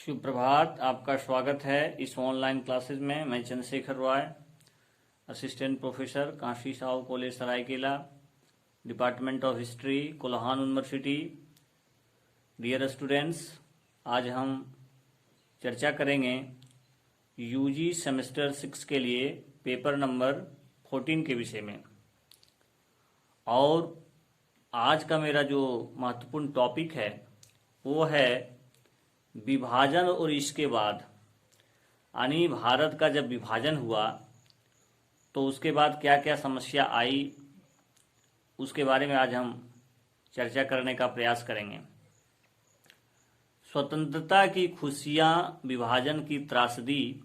शुभ प्रभात। आपका स्वागत है इस ऑनलाइन क्लासेस में। मैं Chandrashekhar Roy, assistant professor, Kashi Sahu college Saraikela, department of history, Kolhan university. Dear students, आज हम चर्चा करेंगे यूजी सेमेस्टर 6 के लिए पेपर नंबर 14 के विषय में। और आज का मेरा जो महत्वपूर्ण टॉपिक है वो है विभाजन और इसके बाद, यानी भारत का जब विभाजन हुआ तो उसके बाद क्या क्या समस्या आई, उसके बारे में आज हम चर्चा करने का प्रयास करेंगे। स्वतंत्रता की खुशियां विभाजन की त्रासदी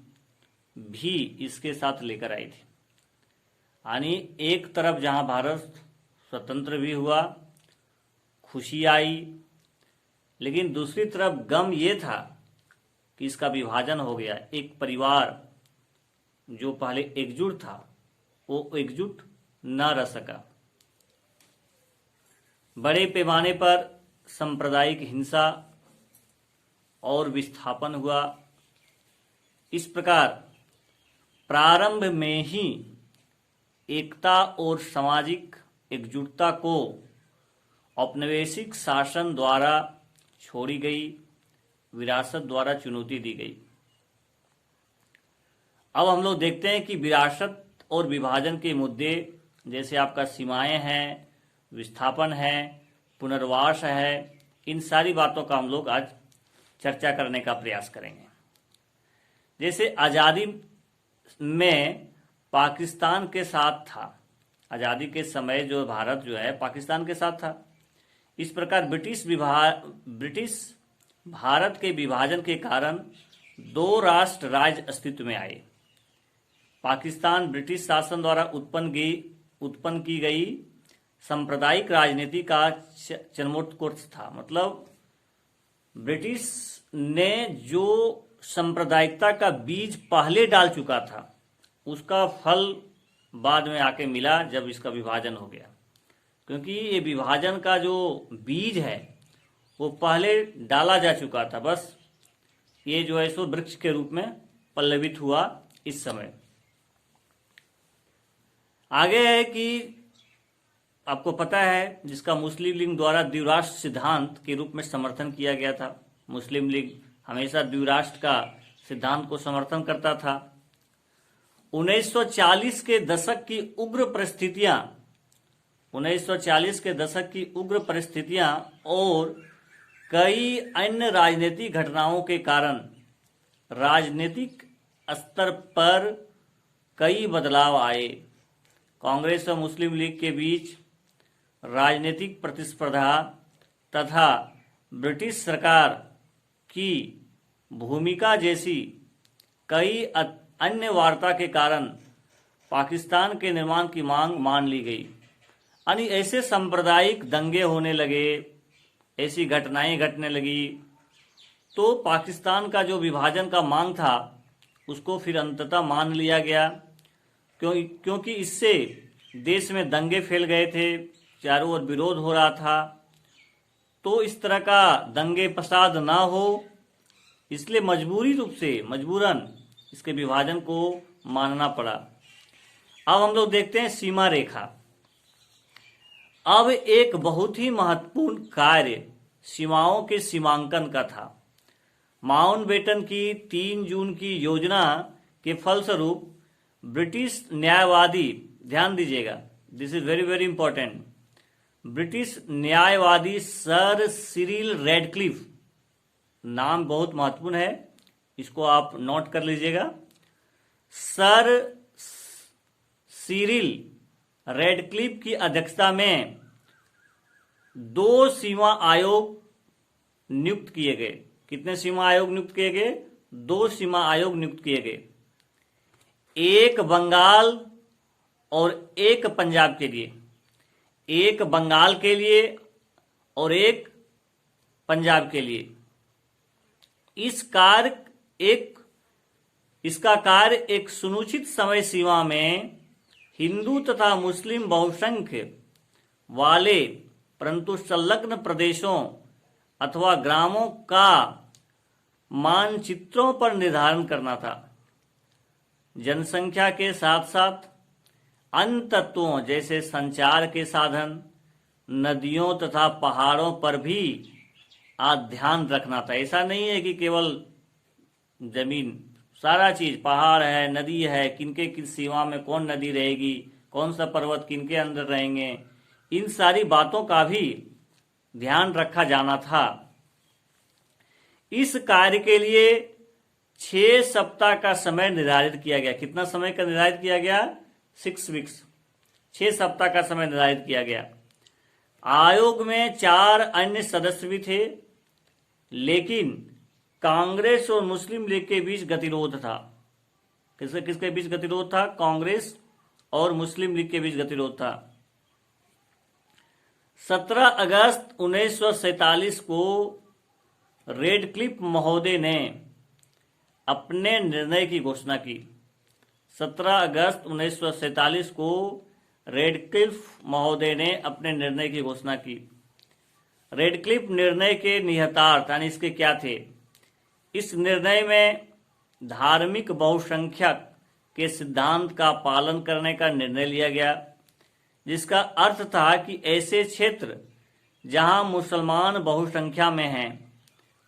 भी इसके साथ लेकर आई थी। यानी एक तरफ जहां भारत स्वतंत्र भी हुआ, खुशी आई, लेकिन दूसरी तरफ गम ये था कि इसका विभाजन हो गया। एक परिवार जो पहले एकजुट था वो एकजुट न रह सका। बड़े पैमाने पर सांप्रदायिक हिंसा और विस्थापन हुआ। इस प्रकार प्रारंभ में ही एकता और सामाजिक एकजुटता को औपनिवेशिक शासन द्वारा छोड़ी गई, विरासत द्वारा चुनौती दी गई। अब हम लोग देखते हैं कि विरासत और विभाजन के मुद्दे जैसे आपका सीमाएं हैं, विस्थापन है, पुनर्वास है, इन सारी बातों का हम लोग आज चर्चा करने का प्रयास करेंगे। जैसे आज़ादी में पाकिस्तान के साथ था, आज़ादी के समय जो भारत जो है पाकिस्तान के साथ था। इस प्रकार ब्रिटिश भारत के विभाजन के कारण दो राष्ट्र राज्य अस्तित्व में आए। पाकिस्तान ब्रिटिश शासन द्वारा उत्पन्न की गई सांप्रदायिक राजनीति का चरमोत्कर्ष था। मतलब ब्रिटिश ने जो सांप्रदायिकता का बीज पहले डाल चुका था उसका फल बाद में आके मिला जब इसका विभाजन हो गया। क्योंकि ये विभाजन का जो बीज है वो पहले डाला जा चुका था, बस ये जो है सो वृक्ष के रूप में पल्लवित हुआ इस समय। आगे है कि आपको पता है जिसका मुस्लिम लीग द्वारा द्विराष्ट्र सिद्धांत के रूप में समर्थन किया गया था। मुस्लिम लीग हमेशा द्विराष्ट्र का सिद्धांत को समर्थन करता था। 1940 के दशक की उग्र परिस्थितियां और कई अन्य राजनीतिक घटनाओं के कारण राजनीतिक स्तर पर कई बदलाव आए। कांग्रेस और मुस्लिम लीग के बीच राजनीतिक प्रतिस्पर्धा तथा ब्रिटिश सरकार की भूमिका जैसी कई अन्य वार्ता के कारण पाकिस्तान के निर्माण की मांग मान ली गई। यानी ऐसे सांप्रदायिक दंगे होने लगे, ऐसी घटनाएं घटने लगी, तो पाकिस्तान का जो विभाजन का मांग था उसको फिर अंततः मान लिया गया। क्योंकि इससे देश में दंगे फैल गए थे, चारों ओर विरोध हो रहा था, तो इस तरह का दंगे फसाद ना हो, इसलिए मजबूरन इसके विभाजन को मानना पड़ा। अब हम लोग देखते हैं सीमा रेखा। अब एक बहुत ही महत्वपूर्ण कार्य सीमाओं के सीमांकन का था। माउंटबेटन की 3 जून की योजना के फलस्वरूप ब्रिटिश न्यायवादी, ध्यान दीजिएगा, this is very very important, British न्यायवादी सर सिरिल रेडक्लिफ, नाम बहुत महत्वपूर्ण है, इसको आप नोट कर लीजिएगा। सर सिरिल रेडक्लिफ की अध्यक्षता में 2 सीमा आयोग नियुक्त किए गए। कितने सीमा आयोग नियुक्त किए गए? 2 सीमा आयोग नियुक्त किए गए। एक बंगाल और एक पंजाब के लिए, एक बंगाल के लिए और एक पंजाब के लिए। इसका कार्य एक सुनिश्चित समय सीमा में हिंदू तथा मुस्लिम बहुसंख्य वाले परंतु संलग्न प्रदेशों अथवा ग्रामों का मानचित्रों पर निर्धारण करना था। जनसंख्या के साथ साथ अन्य तत्वों जैसे संचार के साधन, नदियों तथा पहाड़ों पर भी आज ध्यान रखना था। ऐसा नहीं है कि केवल जमीन, सारा चीज, पहाड़ है, नदी है, किनके किस सीमा में कौन नदी रहेगी, कौन सा पर्वत किनके अंदर रहेंगे, इन सारी बातों का भी ध्यान रखा जाना था। इस कार्य के लिए 6 सप्ताह का समय निर्धारित किया गया। कितना समय का निर्धारित किया गया? 6 वीक्स, 6 सप्ताह का समय निर्धारित किया गया। आयोग में 4 अन्य सदस्य भी थे, लेकिन कांग्रेस और मुस्लिम लीग के बीच गतिरोध था। किसके बीच गतिरोध था? कांग्रेस और मुस्लिम लीग के बीच गतिरोध था। 17 अगस्त 1947 को रेडक्लिफ महोदय ने अपने निर्णय की घोषणा की। 17 अगस्त 1947 को रेडक्लिफ महोदय ने अपने निर्णय की घोषणा की। रेडक्लिफ निर्णय के निहितार्थ यानी इसके क्या थे? इस निर्णय में धार्मिक बहुसंख्यक के सिद्धांत का पालन करने का निर्णय लिया गया, जिसका अर्थ था कि ऐसे क्षेत्र जहां मुसलमान बहुसंख्या में हैं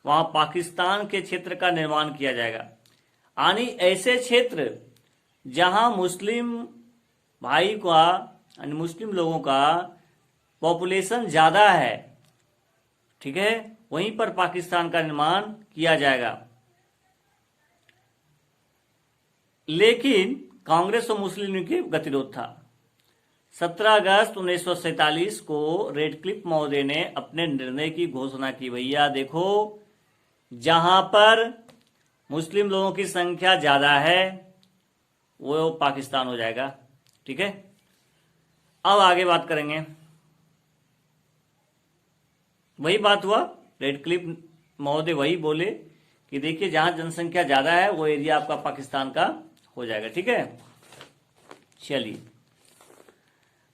वहां पाकिस्तान के क्षेत्र का निर्माण किया जाएगा। यानी ऐसे क्षेत्र जहां मुस्लिम भाई का यानी मुस्लिम लोगों का पॉपुलेशन ज्यादा है, ठीक है, वहीं पर पाकिस्तान का निर्माण किया जाएगा। लेकिन कांग्रेस और मुस्लिम लीग के गतिरोध था। 17 अगस्त 1947 को रेडक्लिफ महोदय ने अपने निर्णय की घोषणा की। भैया देखो, जहां पर मुस्लिम लोगों की संख्या ज्यादा है वो पाकिस्तान हो जाएगा। ठीक है, अब आगे बात करेंगे। वही बात हुआ, रेडक्लिफ महोदय वही बोले कि देखिए जहां जनसंख्या ज्यादा है वो एरिया आपका पाकिस्तान का हो जाएगा। ठीक है, चलिए।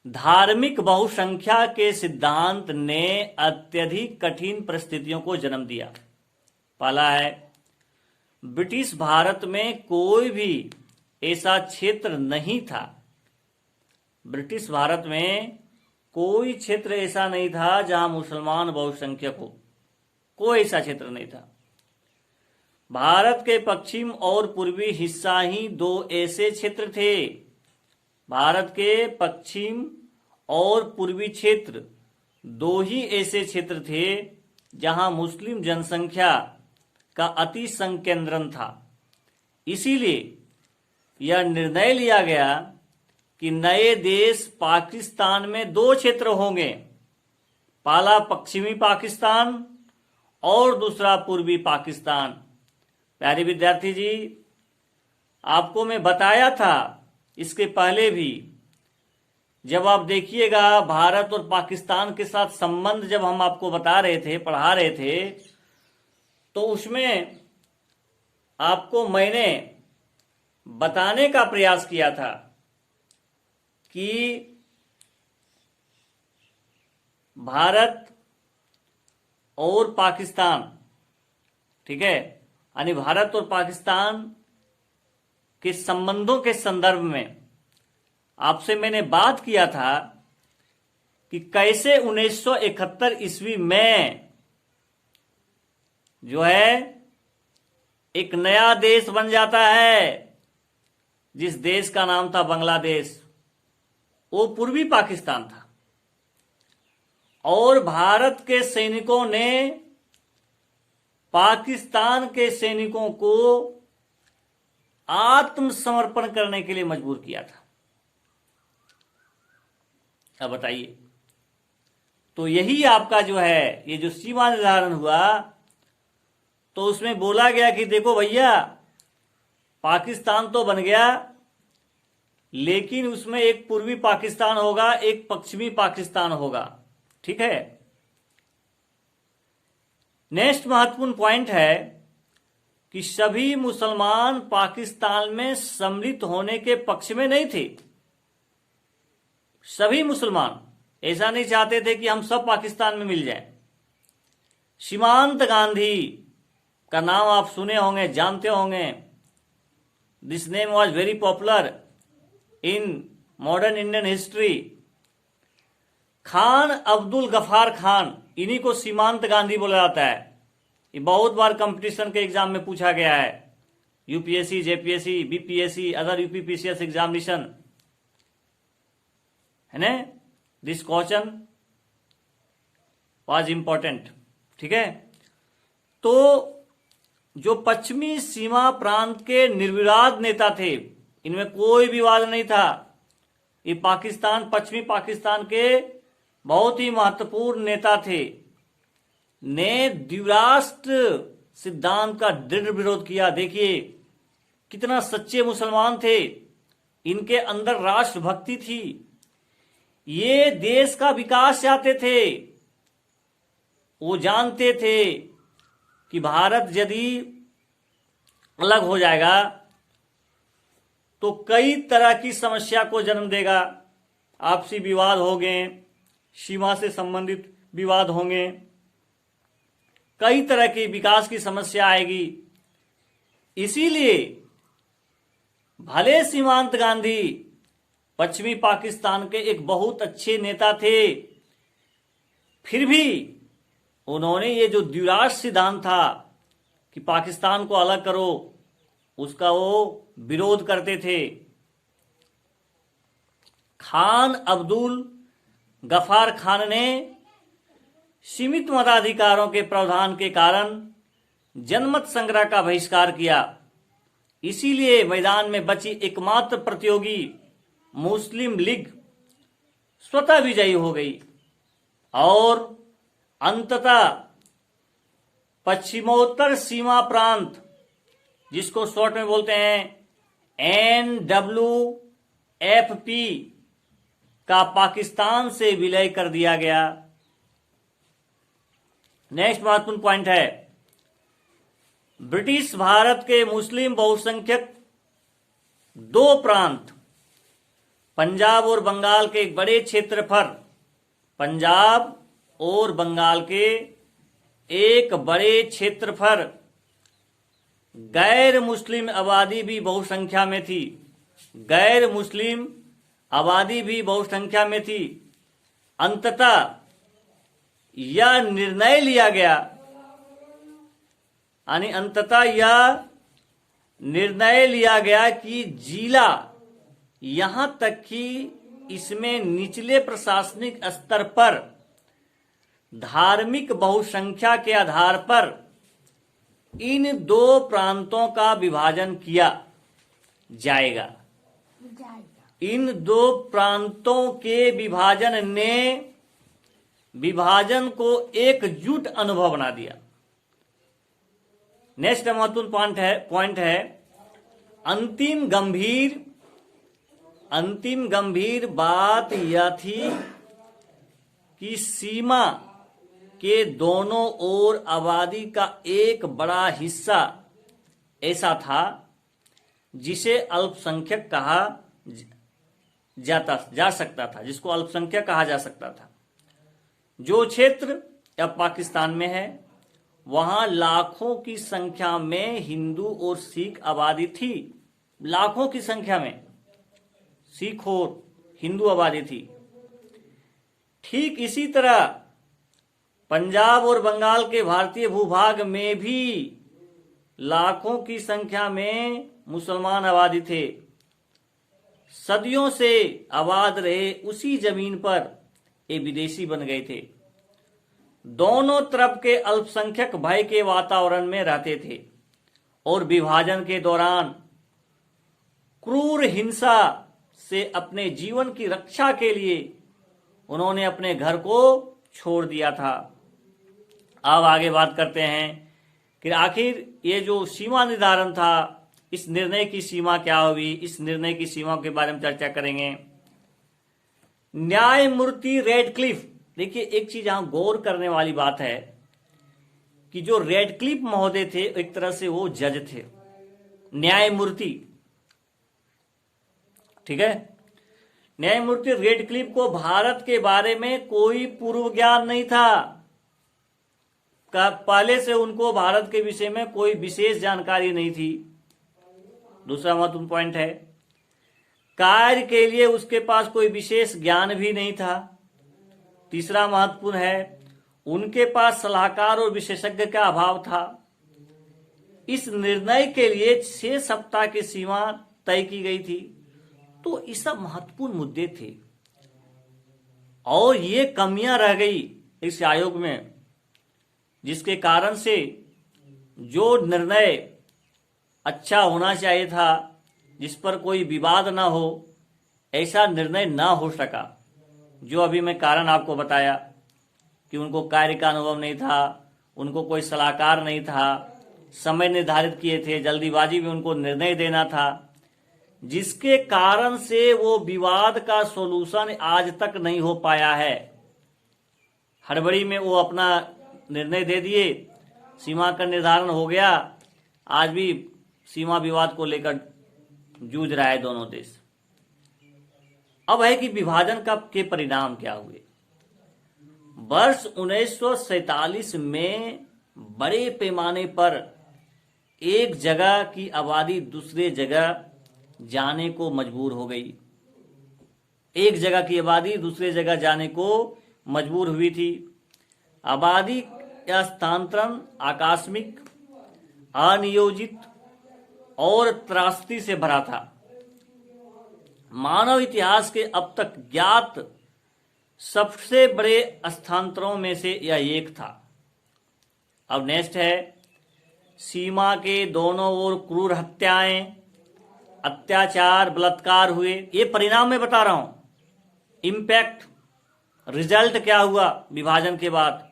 धार्मिक बहुसंख्या के सिद्धांत ने अत्यधिक कठिन परिस्थितियों को जन्म दिया। पहला है, ब्रिटिश भारत में कोई भी ऐसा क्षेत्र नहीं था। ब्रिटिश भारत में कोई क्षेत्र ऐसा नहीं था जहां मुसलमान बहुसंख्यक हो, कोई ऐसा क्षेत्र नहीं था। भारत के पश्चिम और पूर्वी हिस्सा ही 2 ऐसे क्षेत्र थे। भारत के पश्चिम और पूर्वी क्षेत्र 2 ही ऐसे क्षेत्र थे जहां मुस्लिम जनसंख्या का अति संकेंद्रण था। इसीलिए यह निर्णय लिया गया कि नए देश पाकिस्तान में 2 क्षेत्र होंगे, पहला पश्चिमी पाकिस्तान और दूसरा पूर्वी पाकिस्तान। प्यारे विद्यार्थी जी, आपको मैं बताया था इसके पहले भी, जब आप देखिएगा भारत और पाकिस्तान के साथ संबंध जब हम आपको बता रहे थे, पढ़ा रहे थे, तो उसमें आपको मैंने बताने का प्रयास किया था कि भारत और पाकिस्तान, ठीक है, यानी भारत और पाकिस्तान के संबंधों के संदर्भ में आपसे मैंने बात किया था कि कैसे 1971 ईस्वी में जो है एक नया देश बन जाता है, जिस देश का नाम था बांग्लादेश। वो पूर्वी पाकिस्तान था और भारत के सैनिकों ने पाकिस्तान के सैनिकों को आत्मसमर्पण करने के लिए मजबूर किया था। अब बताइए, तो यही आपका जो है ये जो सीमा निर्धारण हुआ, तो उसमें बोला गया कि देखो भैया, पाकिस्तान तो बन गया, लेकिन उसमें एक पूर्वी पाकिस्तान होगा, एक पश्चिमी पाकिस्तान होगा। ठीक है, नेक्स्ट महत्वपूर्ण पॉइंट है कि सभी मुसलमान पाकिस्तान में सम्मिलित होने के पक्ष में नहीं थे। सभी मुसलमान ऐसा नहीं चाहते थे कि हम सब पाकिस्तान में मिल जाएं। सीमांत गांधी का नाम आप सुने होंगे, जानते होंगे। This name was very popular in modern Indian history. Khan Abdul Ghaffar Khan, इन्हीं को सीमांत गांधी बोला जाता है। ये बहुत बार कंपटीशन के एग्जाम में पूछा गया है, UPSC, JPSC, BPSC, other UPPCS examination, है ना। दिस क्वेश्चन वाज इंपॉर्टेंट, ठीक है। तो जो पश्चिमी सीमा प्रांत के निर्विवाद नेता थे, इनमें कोई विवाद नहीं था। ये पाकिस्तान, पश्चिमी पाकिस्तान के बहुत ही महत्वपूर्ण नेता थे, ने द्विराष्ट्र सिद्धांत का दृढ़ विरोध किया। देखिए कितना सच्चे मुसलमान थे, इनके अंदर राष्ट्रभक्ति थी, ये देश का विकास चाहते थे। वो जानते थे कि भारत यदि अलग हो जाएगा तो कई तरह की समस्या को जन्म देगा। आपसी विवाद होंगे, सीमा से संबंधित विवाद होंगे, कई तरह की विकास की समस्या आएगी। इसीलिए भले सीमांत गांधी पश्चिमी पाकिस्तान के एक बहुत अच्छे नेता थे, फिर भी उन्होंने ये जो द्विराष्ट्र सिद्धांत था कि पाकिस्तान को अलग करो, उसका वो विरोध करते थे। खान अब्दुल गफार खान ने सीमित मताधिकारों के प्रावधान के कारण जनमत संग्रह का बहिष्कार किया। इसीलिए मैदान में बची एकमात्र प्रतियोगी मुस्लिम लीग स्वतः विजयी हो गई और अंततः पश्चिमोत्तर सीमा प्रांत, जिसको शॉर्ट में बोलते हैं NWFP, का पाकिस्तान से विलय कर दिया गया। नेक्स्ट महत्वपूर्ण पॉइंट है, ब्रिटिश भारत के मुस्लिम बहुसंख्यक दो प्रांत, पंजाब और बंगाल के एक बड़े क्षेत्रफल, पंजाब और बंगाल के एक बड़े क्षेत्रफल, गैर मुस्लिम आबादी भी बहुसंख्या में थी, गैर मुस्लिम आबादी भी बहुसंख्या में थी। अंततः यह निर्णय लिया गया, यानी अंततः यह निर्णय लिया गया कि जिला, यहां तक कि इसमें निचले प्रशासनिक स्तर पर धार्मिक बहुसंख्या के आधार पर इन दो प्रांतों का विभाजन किया जाएगा। इन दो प्रांतों के विभाजन ने विभाजन को एकजुट अनुभव बना दिया। नेक्स्ट महत्वपूर्ण पॉइंट है अंतिम गंभीर बात यह थी कि सीमा के दोनों ओर आबादी का एक बड़ा हिस्सा ऐसा था जिसे अल्पसंख्यक कहा जा सकता था, जिसको अल्पसंख्यक कहा जा सकता था। जो क्षेत्र अब पाकिस्तान में है, वहां लाखों की संख्या में हिंदू और सिख आबादी थी, लाखों की संख्या में सिख और हिंदू आबादी थी। ठीक इसी तरह पंजाब और बंगाल के भारतीय भूभाग में भी लाखों की संख्या में मुसलमान आबादी थे। सदियों से आबाद रहे उसी जमीन पर ये विदेशी बन गए थे। दोनों तरफ के अल्पसंख्यक भय के वातावरण में रहते थे और विभाजन के दौरान क्रूर हिंसा से अपने जीवन की रक्षा के लिए उन्होंने अपने घर को छोड़ दिया था। अब आगे बात करते हैं कि आखिर ये जो सीमा निर्धारण था, इस निर्णय की सीमा क्या हुई, इस निर्णय की सीमा के बारे में चर्चा करेंगे। न्यायमूर्ति रेडक्लिफ, देखिए एक चीज यहां गौर करने वाली बात है कि जो रेडक्लिफ महोदय थे, एक तरह से वो जज थे, न्यायमूर्ति, ठीक है। न्यायमूर्ति रेडक्लिफ को भारत के बारे में कोई पूर्व ज्ञान नहीं था। का पहले से उनको भारत के विषय में कोई विशेष जानकारी नहीं थी। दूसरा महत्वपूर्ण पॉइंट है, कार्य के लिए उसके पास कोई विशेष ज्ञान भी नहीं था। तीसरा महत्वपूर्ण है, उनके पास सलाहकार और विशेषज्ञ का अभाव था। इस निर्णय के लिए 6 सप्ताह की सीमा तय की गई थी। तो ये सब महत्वपूर्ण मुद्दे थे और ये कमियां रह गई इस आयोग में, जिसके कारण से जो निर्णय अच्छा होना चाहिए था, जिस पर कोई विवाद ना हो, ऐसा निर्णय ना हो सका। जो अभी मैं कारण आपको बताया कि उनको कार्य का अनुभव नहीं था, उनको कोई सलाहकार नहीं था, समय निर्धारित किए थे, जल्दीबाजी में उनको निर्णय देना था, जिसके कारण से वो विवाद का सॉल्यूशन आज तक नहीं हो पाया है। हड़बड़ी में वो अपना निर्णय दे दिए, सीमा का निर्धारण हो गया, आज भी सीमा विवाद को लेकर जूझ रहा है दोनों देश। अब है कि विभाजन के परिणाम क्या हुए। वर्ष 1947 में बड़े पैमाने पर एक जगह की आबादी दूसरे जगह जाने को मजबूर हो गई। एक जगह की आबादी दूसरे जगह जाने को मजबूर हुई थी। आबादी का स्थानांतरण आकस्मिक, अनियोजित और त्रासदी से भरा था। मानव इतिहास के अब तक ज्ञात सबसे बड़े स्थानांतरों में से यह एक था। अब नेक्स्ट है, सीमा के दोनों ओर क्रूर हत्याएं, अत्याचार, बलात्कार हुए। ये परिणाम मैं बता रहा हूं, इम्पैक्ट, रिजल्ट क्या हुआ विभाजन के बाद।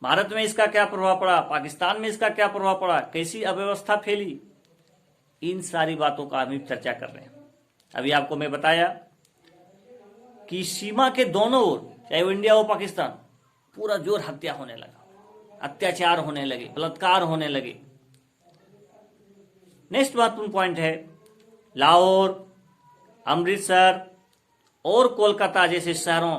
भारत में इसका क्या प्रभाव पड़ा, पाकिस्तान में इसका क्या प्रभाव पड़ा, कैसी अव्यवस्था फैली, इन सारी बातों का हम चर्चा कर रहे हैं। अभी आपको मैं बताया कि सीमा के दोनों ओर, चाहे वो इंडिया हो पाकिस्तान, पूरा जोर हत्या होने लगा, अत्याचार होने लगे, बलात्कार होने लगे। नेक्स्ट महत्वपूर्ण पॉइंट है, लाहौर, अमृतसर और कोलकाता जैसे शहरों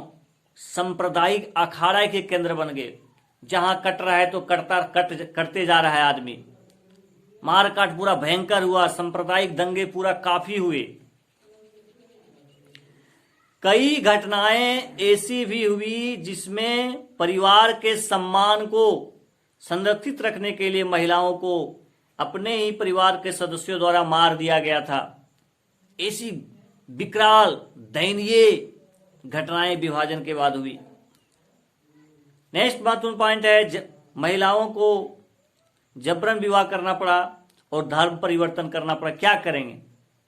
सांप्रदायिक अखाड़ा के केंद्र बन गए। जहां कट रहा है तो कटते जा रहा है आदमी। मारकाट पूरा भयंकर हुआ, सांप्रदायिक दंगे पूरा काफी हुए। कई घटनाएं ऐसी भी हुई जिसमें परिवार के सम्मान को संरक्षित रखने के लिए महिलाओं को अपने ही परिवार के सदस्यों द्वारा मार दिया गया था। ऐसी विकराल दयनीय घटनाएं विभाजन के बाद हुई। नेक्स्ट महत्वपूर्ण पॉइंट है, महिलाओं को जबरन विवाह करना पड़ा और धर्म परिवर्तन करना पड़ा। क्या करेंगे,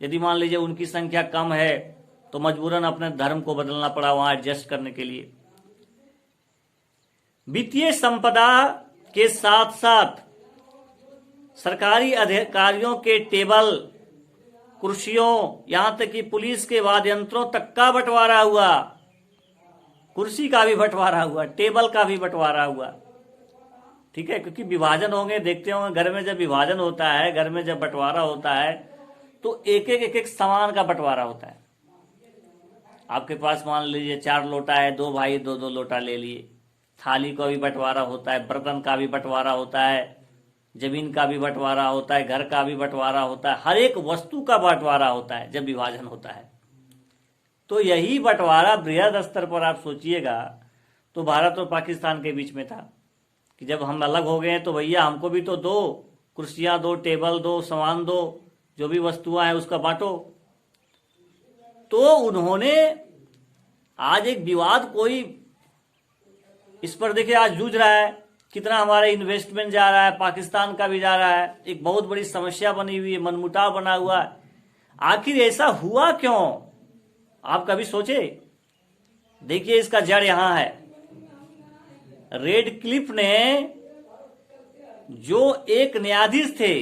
यदि मान लीजिए उनकी संख्या कम है तो मजबूरन अपने धर्म को बदलना पड़ा वहां एडजस्ट करने के लिए। वित्तीय संपदा के साथ साथ सरकारी अधिकारियों के टेबल, कुर्सियों, यहां तक कि पुलिस के वाद्य यंत्रों तक का बंटवारा हुआ। कुर्सी का भी बंटवारा हुआ, टेबल का भी बंटवारा हुआ। ठीक है, क्योंकि विभाजन होंगे, देखते होंगे घर में जब विभाजन होता है, घर में जब बंटवारा होता है तो एक एक सामान का बंटवारा होता है। आपके पास मान लीजिए 4 लोटा है, 2 भाई 2-2 लोटा ले लिए। थाली का भी बंटवारा होता है, बर्तन का भी बंटवारा होता है, जमीन का भी बंटवारा होता है, घर का भी बंटवारा होता है, हर एक वस्तु का बंटवारा होता है जब विभाजन होता है। तो यही बंटवारा बृहद स्तर पर आप सोचिएगा तो भारत और पाकिस्तान के बीच में था कि जब हम अलग हो गए तो भैया हमको भी तो दो कुर्सियां, दो टेबल, दो सामान, दो जो भी वस्तुएं हैं उसका बांटो। तो उन्होंने आज एक विवाद, कोई इस पर देखिए आज जूझ रहा है, कितना हमारा इन्वेस्टमेंट जा रहा है, पाकिस्तान का भी जा रहा है, एक बहुत बड़ी समस्या बनी हुई है, मनमुटाव बना हुआ है। आखिर ऐसा हुआ क्यों, आप कभी सोचे? देखिए इसका जड़ यहां है। रेडक्लिफ ने, जो एक न्यायाधीश थे,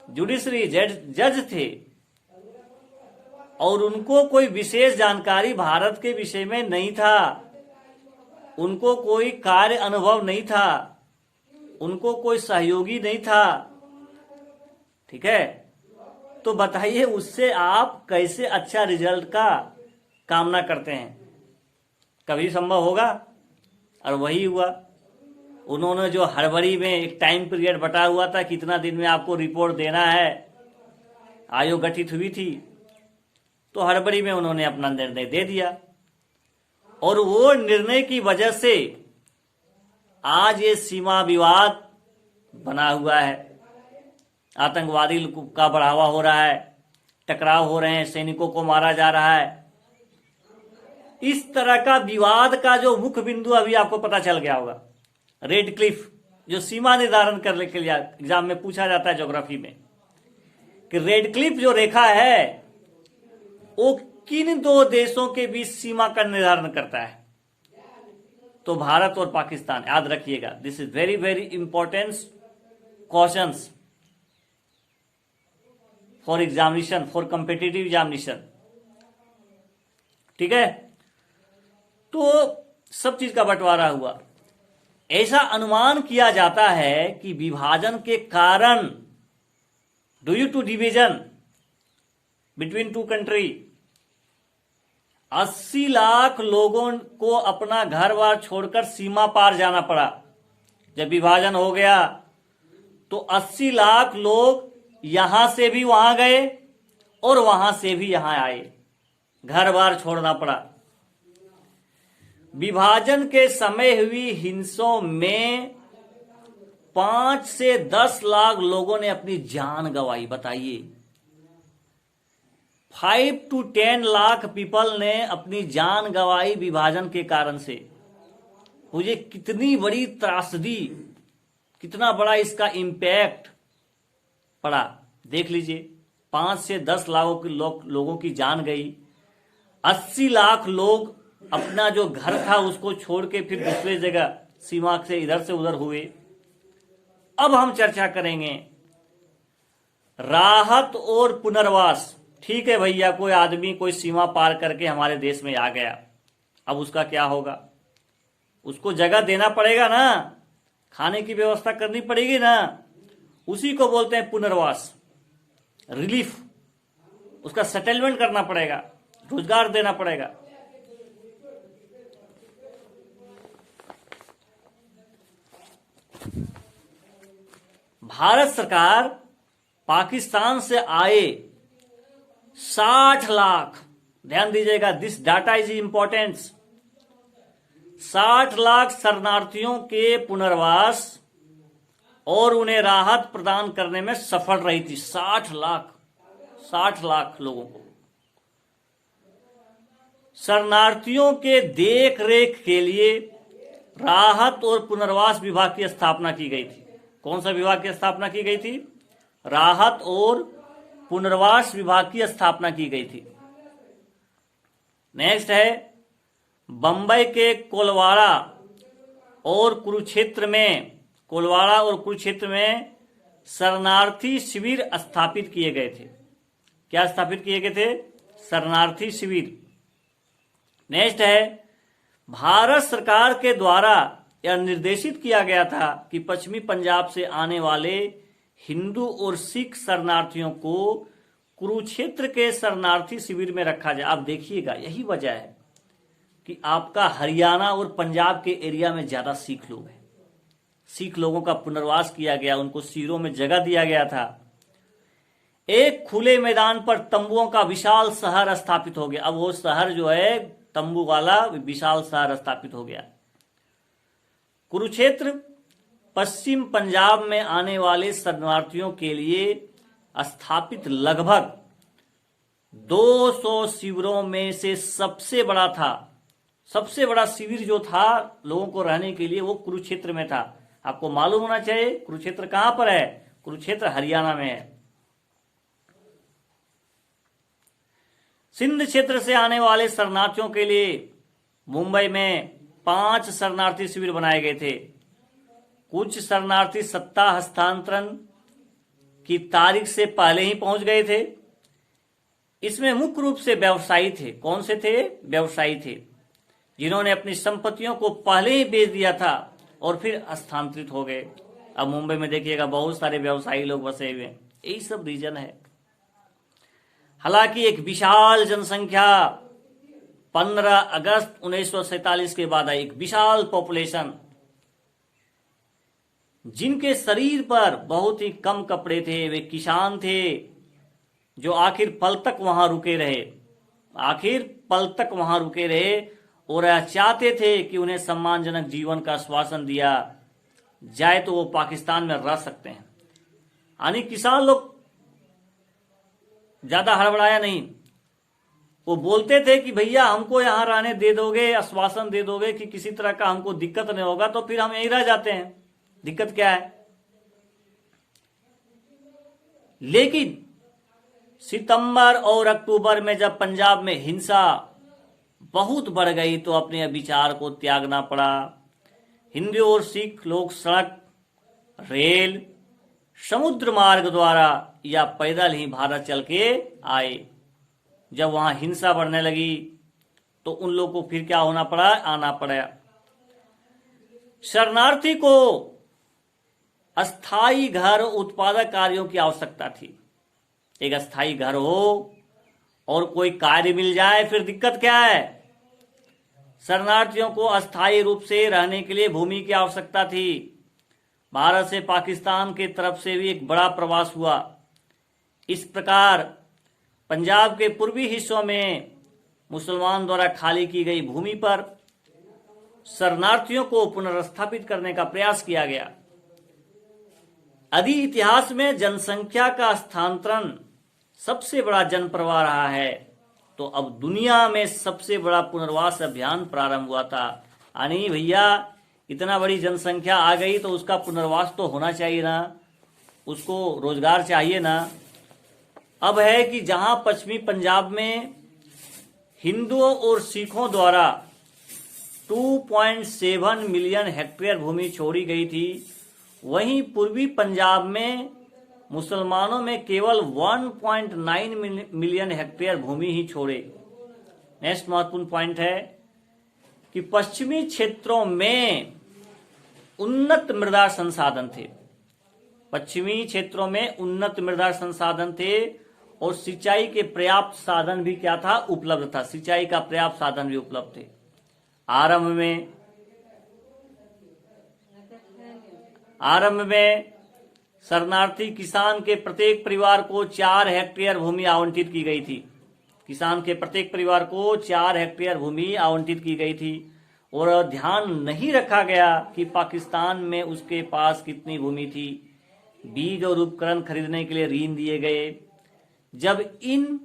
जुडिशरी जज थे, और उनको कोई विशेष जानकारी भारत के विषय में नहीं था, उनको कोई कार्य अनुभव नहीं था, उनको कोई सहयोगी नहीं था। ठीक है, तो बताइए उससे आप कैसे अच्छा रिजल्ट का कामना करते हैं? कभी संभव होगा? और वही हुआ। उन्होंने जो हड़बड़ी में एक टाइम पीरियड बटा हुआ था, कितना दिन में आपको रिपोर्ट देना है, आयोग गठित हुई थी, तो हड़बड़ी में उन्होंने अपना निर्णय दे दिया और वो निर्णय की वजह से आज ये सीमा विवाद बना हुआ है। आतंकवादी का बढ़ावा हो रहा है, टकराव हो रहे हैं, सैनिकों को मारा जा रहा है। इस तरह का विवाद का जो मुख्य बिंदु अभी आपको पता चल गया होगा, रेड क्लिफ, जो सीमा निर्धारण करने के लिए एग्जाम में पूछा जाता है ज्योग्राफी में, कि रेड क्लिफ जो रेखा है वो किन दो देशों के बीच सीमा का निर्धारण करता है? तो भारत और पाकिस्तान। याद रखिएगा, this is very very important questions for examination, for competitive examination. ठीक है, तो सब चीज का बंटवारा हुआ। ऐसा अनुमान किया जाता है कि विभाजन के कारण, due to division between two country, 80 lakh लोगों को अपना घर बार छोड़कर सीमा पार जाना पड़ा। जब विभाजन हो गया तो 80 लाख लोग यहां से भी वहां गए और वहां से भी यहां आए, घर बार छोड़ना पड़ा। विभाजन के समय हुई हिंसों में 5 से 10 लाख लोगों ने अपनी जान गंवाई। बताइए, 5 to 10 लाख पीपल ने अपनी जान गंवाई विभाजन के कारण से। मुझे कितनी बड़ी त्रासदी, कितना बड़ा इसका इंपैक्ट पड़ा, देख लीजिए। 5 से 10 लाख लोगों की जान गई, 80 लाख लोग अपना जो घर था उसको छोड़ के फिर दूसरे जगह सीमा से इधर से उधर हुए। अब हम चर्चा करेंगे राहत और पुनर्वास। ठीक है भैया, कोई आदमी कोई सीमा पार करके हमारे देश में आ गया, अब उसका क्या होगा? उसको जगह देना पड़ेगा ना, खाने की व्यवस्था करनी पड़ेगी ना, उसी को बोलते हैं पुनर्वास, रिलीफ। उसका सेटलमेंट करना पड़ेगा, रोजगार देना पड़ेगा। भारत सरकार पाकिस्तान से आए 60 लाख, ध्यान दीजिएगा, this data is important, 60 lakh शरणार्थियों के पुनर्वास और उन्हें राहत प्रदान करने में सफल रही थी। 60 लाख लोगों को शरणार्थियों के देख रेख के लिए राहत और पुनर्वास विभाग की स्थापना की गई थी। कौन सा विभाग की स्थापना की गई थी? राहत और पुनर्वास विभाग की स्थापना की गई थी। नेक्स्ट है, बंबई के कोलवाड़ा और कुरुक्षेत्र में शरणार्थी शिविर स्थापित किए गए थे। क्या स्थापित किए गए थे? शरणार्थी शिविर। नेक्स्ट है, भारत सरकार के द्वारा यह निर्देशित किया गया था कि पश्चिमी पंजाब से आने वाले हिंदू और सिख शरणार्थियों को कुरुक्षेत्र के शरणार्थी शिविर में रखा जाए। आप देखिएगा, यही वजह है कि आपका हरियाणा और पंजाब के एरिया में ज्यादा सिख लोग हैं। सिख लोगों का पुनर्वास किया गया, उनको शिविरों में जगह दिया गया था। एक खुले मैदान पर तंबुओं का विशाल शहर स्थापित हो गया। अब वो शहर जो है तंबू वाला विशाल शहर स्थापित हो गया। कुरुक्षेत्र पश्चिम पंजाब में आने वाले शरणार्थियों के लिए स्थापित लगभग 200 शिविरों में से सबसे बड़ा था। सबसे बड़ा शिविर जो था लोगों को रहने के लिए, वो कुरुक्षेत्र में था। आपको मालूम होना चाहिए कुरुक्षेत्र कहां पर है? कुरुक्षेत्र हरियाणा में है। सिंध क्षेत्र से आने वाले शरणार्थियों के लिए मुंबई में 5 शरणार्थी शिविर बनाए गए थे। कुछ शरणार्थी सत्ता हस्तांतरण की तारीख से पहले ही पहुंच गए थे। इसमें मुख्य रूप से व्यवसायी थे। कौन से थे? व्यवसायी थे, जिन्होंने अपनी संपत्तियों को पहले ही बेच दिया था और फिर स्थानांतरित हो गए। अब मुंबई में देखिएगा बहुत सारे व्यवसायी लोग बसे हुए हैं। यही सब रीजन है। हालांकि एक विशाल जनसंख्या 15 अगस्त 1947 के बाद आई, एक विशाल पॉपुलेशन। जिनके शरीर पर बहुत ही कम कपड़े थे, वे किसान थे जो आखिर पल तक वहां रुके रहे, आखिर पल तक वहां रुके रहे और चाहते थे कि उन्हें सम्मानजनक जीवन का आश्वासन दिया जाए तो वो पाकिस्तान में रह सकते हैं। यानी किसान लोग ज्यादा हड़बड़ाया नहीं, वो बोलते थे कि भैया हमको यहां रहने दे दोगे, आश्वासन दे दोगे कि किसी तरह का हमको दिक्कत नहीं होगा तो फिर हम यहीं रह जाते हैं, दिक्कत क्या है। लेकिन सितंबर और अक्टूबर में जब पंजाब में हिंसा बहुत बढ़ गई तो अपने विचार को त्यागना पड़ा। हिंदू और सिख लोग सड़क, रेल, समुद्र मार्ग द्वारा या पैदल ही भारत चल के आए। जब वहां हिंसा बढ़ने लगी तो उन लोगों को फिर क्या होना पड़ा, आना पड़ा। शरणार्थी को अस्थाई घर, उत्पादक कार्यों की आवश्यकता थी। एक अस्थाई घर हो और कोई कार्य मिल जाए फिर दिक्कत क्या है। शरणार्थियों को अस्थाई रूप से रहने के लिए भूमि की आवश्यकता थी। भारत से पाकिस्तान की तरफ से भी एक बड़ा प्रवास हुआ। इस प्रकार पंजाब के पूर्वी हिस्सों में मुसलमान द्वारा खाली की गई भूमि पर शरणार्थियों को पुनर्स्थापित करने का प्रयास किया गया। यदि इतिहास में जनसंख्या का स्थानांतरण सबसे बड़ा जनप्रवाह रहा है तो अब दुनिया में सबसे बड़ा पुनर्वास अभियान प्रारंभ हुआ था। यानी भैया इतना बड़ी जनसंख्या आ गई तो उसका पुनर्वास तो होना चाहिए ना, उसको रोजगार चाहिए ना। अब है कि जहां पश्चिमी पंजाब में हिंदुओं और सिखों द्वारा 2.7 मिलियन हेक्टेयर भूमि छोड़ी गई थी, वहीं पूर्वी पंजाब में मुसलमानों में केवल 1.9 मिलियन हेक्टेयर भूमि ही छोड़े। नेक्स्ट महत्वपूर्ण पॉइंट है कि पश्चिमी क्षेत्रों में उन्नत मृदा संसाधन थे, पश्चिमी क्षेत्रों में उन्नत मृदा संसाधन थे और सिंचाई के पर्याप्त साधन भी क्या था, उपलब्ध था। सिंचाई का पर्याप्त साधन भी उपलब्ध थे। आरंभ में शरणार्थी किसान के प्रत्येक परिवार को 4 हेक्टेयर भूमि आवंटित की गई थी। किसान के प्रत्येक परिवार को 4 हेक्टेयर भूमि आवंटित की गई थी और ध्यान नहीं रखा गया कि पाकिस्तान में उसके पास कितनी भूमि थी। बीज और उपकरण खरीदने के लिए ऋण दिए गए। जब इन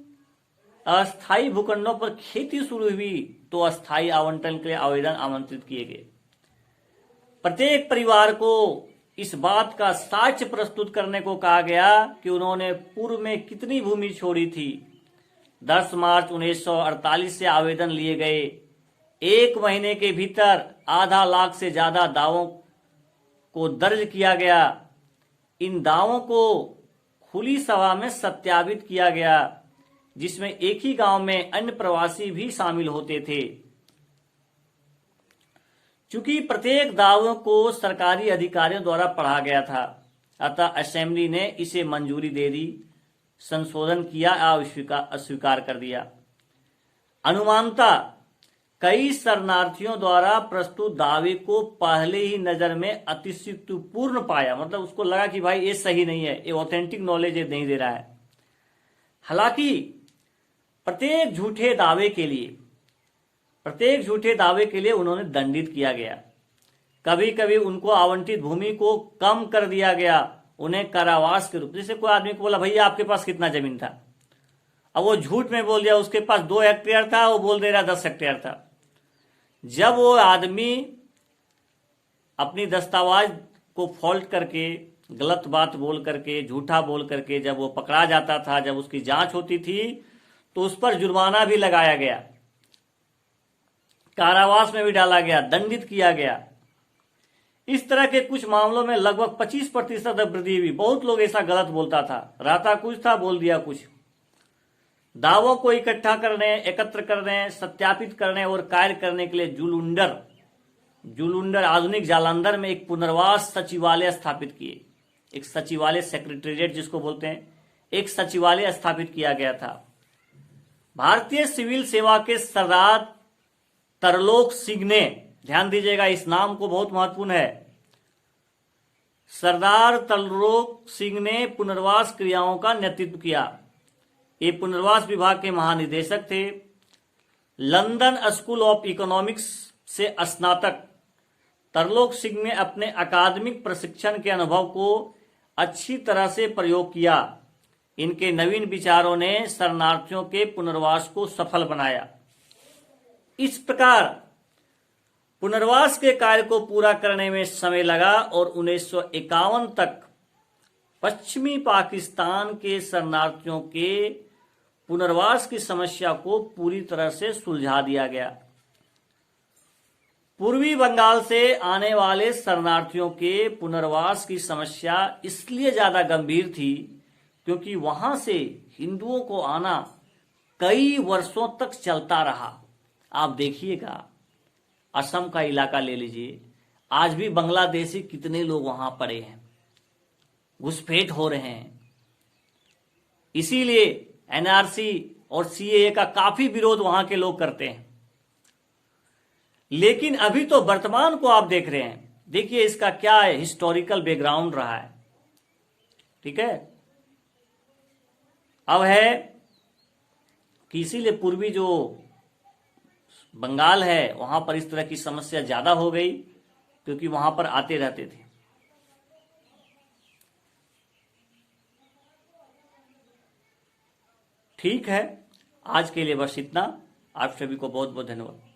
अस्थायी भूखंडों पर खेती शुरू हुई तो अस्थायी आवंटन के लिए आवेदन आमंत्रित किए गए। प्रत्येक परिवार को इस बात का साक्ष्य प्रस्तुत करने को कहा गया कि उन्होंने पूर्व में कितनी भूमि छोड़ी थी। 10 मार्च 1948 से आवेदन लिए गए। 1 महीने के भीतर आधा लाख से ज्यादा दावों को दर्ज किया गया। इन दावों को खुली सभा में सत्यापित किया गया, जिसमें एक ही गांव में अन्य प्रवासी भी शामिल होते थे। चूंकि प्रत्येक दावों को सरकारी अधिकारियों द्वारा पढ़ा गया था, अतः असेंबली ने इसे मंजूरी दे दी, संशोधन किया या अस्वीकार कर दिया। अनुमानतः कई शरणार्थियों द्वारा प्रस्तुत दावे को पहले ही नजर में अतिशयोक्तिपूर्ण पाया, मतलब उसको लगा कि भाई ये सही नहीं है, ये ऑथेंटिक नॉलेज नहीं दे रहा है। हालांकि प्रत्येक झूठे दावे के लिए उन्होंने दंडित किया गया। कभी कभी उनको आवंटित भूमि को कम कर दिया गया, उन्हें कारावास के रूप। जैसे कोई आदमी को बोला भैया आपके पास कितना जमीन था, अब वो झूठ में बोल दिया उसके पास 2 हेक्टेयर था, वो बोल दे रहा 10 हेक्टेयर था। जब वो आदमी अपनी दस्तावेज को फॉल्ट करके, गलत बात बोल करके, झूठा बोल करके जब वो पकड़ा जाता था, जब उसकी जांच होती थी तो उस पर जुर्माना भी लगाया गया, कारावास में भी डाला गया, दंडित किया गया। इस तरह के कुछ मामलों में लगभग 25% वृद्धि हुई। बहुत लोग ऐसा गलत बोलता था, रहता कुछ था, बोल दिया कुछ। दावों को इकट्ठा करने, एकत्र करने, सत्यापित करने और कार्य करने के लिए जुलुंडर आधुनिक जालंधर में एक पुनर्वास सचिवालय स्थापित किए। एक सचिवालय, सेक्रेटेरिएट जिसको बोलते हैं, एक सचिवालय स्थापित किया गया था। भारतीय सिविल सेवा के सरदार तरलोक सिंह ने, ध्यान दीजिएगा इस नाम को, बहुत महत्वपूर्ण है, सरदार तलरोक सिंह ने पुनर्वास क्रियाओं का नेतृत्व किया। ये पुनर्वास विभाग के महानिदेशक थे। लंदन स्कूल ऑफ इकोनॉमिक्स से स्नातक तरलोक सिंह ने अपने अकादमिक प्रशिक्षण के अनुभव को अच्छी तरह से प्रयोग किया। इनके नवीन विचारों ने शरणार्थियों के पुनर्वास को सफल बनाया। इस प्रकार पुनर्वास के कार्य को पूरा करने में समय लगा और 1951 तक पश्चिमी पाकिस्तान के शरणार्थियों के पुनर्वास की समस्या को पूरी तरह से सुलझा दिया गया। पूर्वी बंगाल से आने वाले शरणार्थियों के पुनर्वास की समस्या इसलिए ज्यादा गंभीर थी क्योंकि वहां से हिंदुओं को आना कई वर्षों तक चलता रहा। आप देखिएगा, असम का इलाका ले लीजिए, आज भी बांग्लादेशी कितने लोग वहां पड़े हैं, घुसपैठ हो रहे हैं। इसीलिए एनआरसी और सीएए का काफी विरोध वहां के लोग करते हैं। लेकिन अभी तो वर्तमान को आप देख रहे हैं, देखिए इसका क्या है, हिस्टोरिकल बैकग्राउंड रहा है। ठीक है, अब है कि इसीलिए पूर्वी जो बंगाल है वहां पर इस तरह की समस्या ज्यादा हो गई क्योंकि वहां पर आते रहते थे। ठीक है, आज के लिए बस इतना। आप सभी को बहुत बहुत धन्यवाद।